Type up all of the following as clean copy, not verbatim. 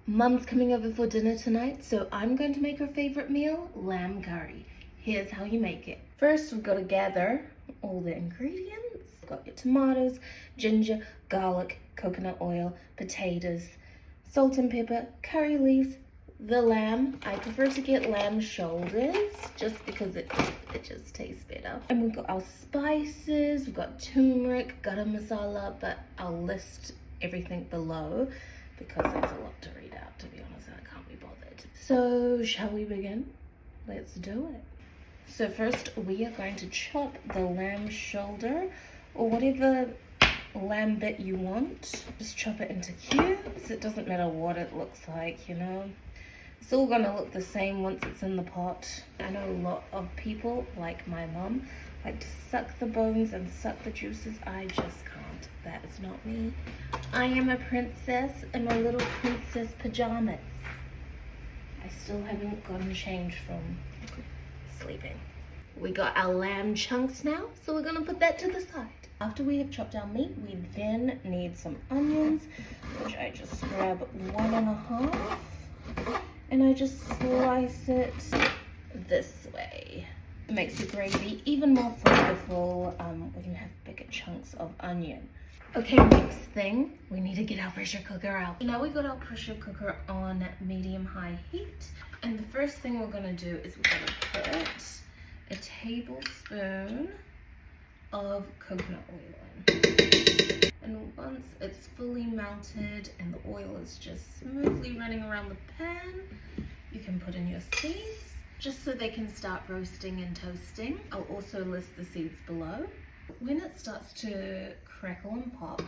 Mum's coming over for dinner tonight, so I'm going to make her favorite meal, lamb curry. Here's how you make it. First, we've got to gather all the ingredients. You've got your tomatoes, ginger, garlic, coconut oil, potatoes, salt and pepper, curry leaves, the lamb. I prefer to get lamb shoulders just because it just tastes better. And we've got our spices, we've got turmeric, garam masala, but I'll list everything below because there's a lot to read out, to be honest, and I can't be bothered. So shall we begin? Let's do it. So first we are going to chop the lamb shoulder or whatever lamb bit you want. Just chop it into cubes. It doesn't matter what it looks like, you know. It's all gonna look the same once it's in the pot. I know a lot of people, like my mum, like to suck the bones and suck the juices. I just can't. That is not me. I am a princess in my little princess pajamas. I still haven't gotten changed from sleeping. We got our lamb chunks now, so we're gonna put that to the side. After we have chopped our meat, we then need some onions, which I just grab 1.5. And I just slice it this way. It makes the gravy even more flavorful when you have bigger chunks of onion. Okay, next thing, we need to get our pressure cooker out. Now we got our pressure cooker on medium-high heat. And the first thing we're gonna do is we're gonna put a tablespoon of coconut oil in. And once it's fully melted and the oil is just smoothly running around the pan, you can put in your seeds just so they can start roasting and toasting. I'll also list the seeds below. When it starts to crackle and pop,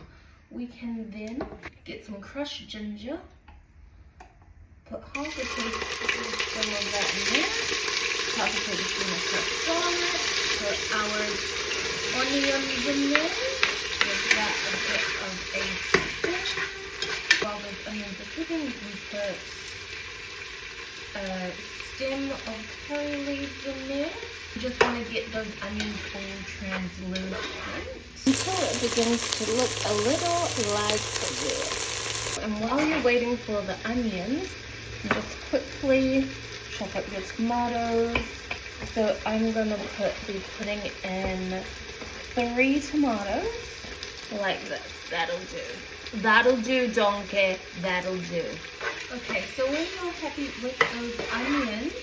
we can then get some crushed ginger, put half a tablespoon of that in there, half a tablespoon of fresh garlic, put our onions in there. Give that a bit of a spin. While those onions are cooking, we can put a stem of curry leaves in there. You just want to get those onions all translucent until it begins to look a little like this. And while you're waiting for the onions, just quickly chop up your tomatoes. So I'm going to be putting in 3 tomatoes. Like this. That'll do. That'll do, donkey. That'll do. Okay, so when you're happy with those onions,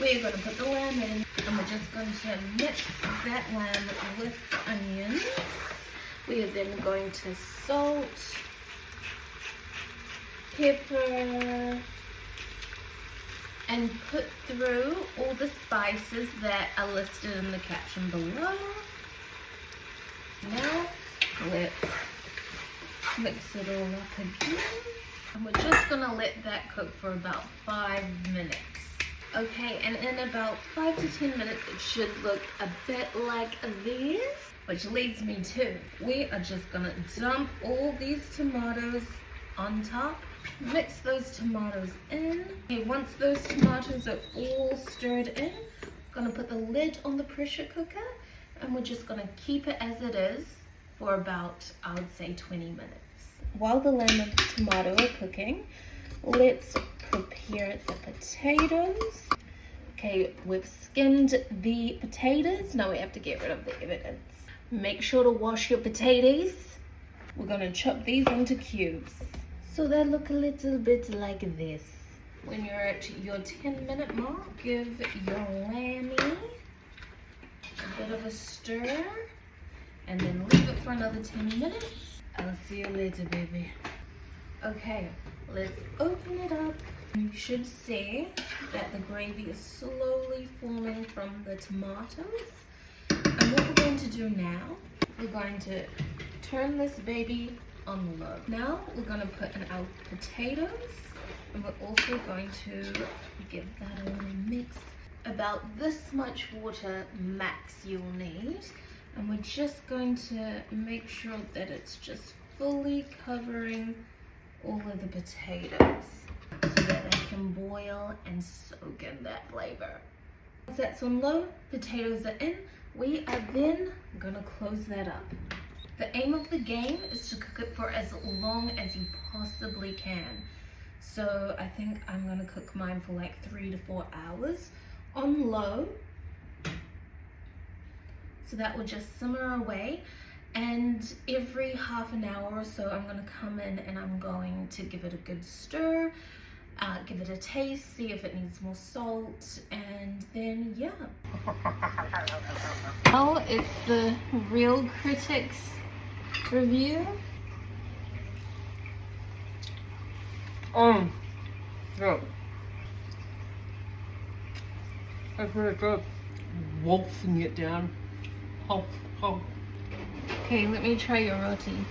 we're going to put the lamb in, and we're just going to mix that lamb with the onions. We are then going to salt, pepper, and put through all the spices that are listed in the caption below. Now, let's mix it all up again. And we're just gonna let that cook for about 5 minutes. Okay, and in about 5 to 10 minutes, it should look a bit like this. Which leads me to, we are just gonna dump all these tomatoes on top. Mix those tomatoes in. Okay, once those tomatoes are all stirred in, I'm gonna put the lid on the pressure cooker. And we're just gonna keep it as it is for about, I would say, 20 minutes. While the lamb and tomato are cooking, let's prepare the potatoes. Okay, we've skinned the potatoes. Now we have to get rid of the evidence. Make sure to wash your potatoes. We're gonna chop these into cubes. So they look a little bit like this. When you're at your 10-minute mark, give your lammy a bit of a stir, and then leave it for another 10 minutes. I'll see you later, baby. Okay, let's open it up. You should see that the gravy is slowly forming from the tomatoes. And what we're going to do now, we're going to turn this baby on low. Now we're going to put in our potatoes, and we're also going to give that a little mix. About this much water max you'll need, and we're just going to make sure that it's just fully covering all of the potatoes so that they can boil and soak in that flavor. Once that's on low, potatoes are in, we are then gonna close that up. The aim of the game is to cook it for as long as you possibly can. So I think I'm gonna cook mine for like 3 to 4 hours on low. So that will just simmer away. And every half an hour or so, I'm gonna come in and I'm going to give it a good stir, give it a taste, see if it needs more salt, and then yeah. Oh, it's the Real Critics review. Yeah. That's really good. Wolfing it down. Okay, let me try your roti.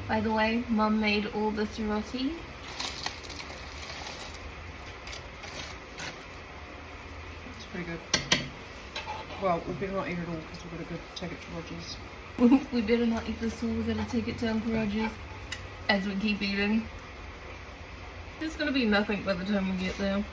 By the way, Mum made all this roti. It's pretty good. Well, we better not eat it all because we're going to go take it to Roger's. We better not eat this all, we're gonna take it to Uncle Roger's as we keep eating. There's gonna be nothing by the time we get there.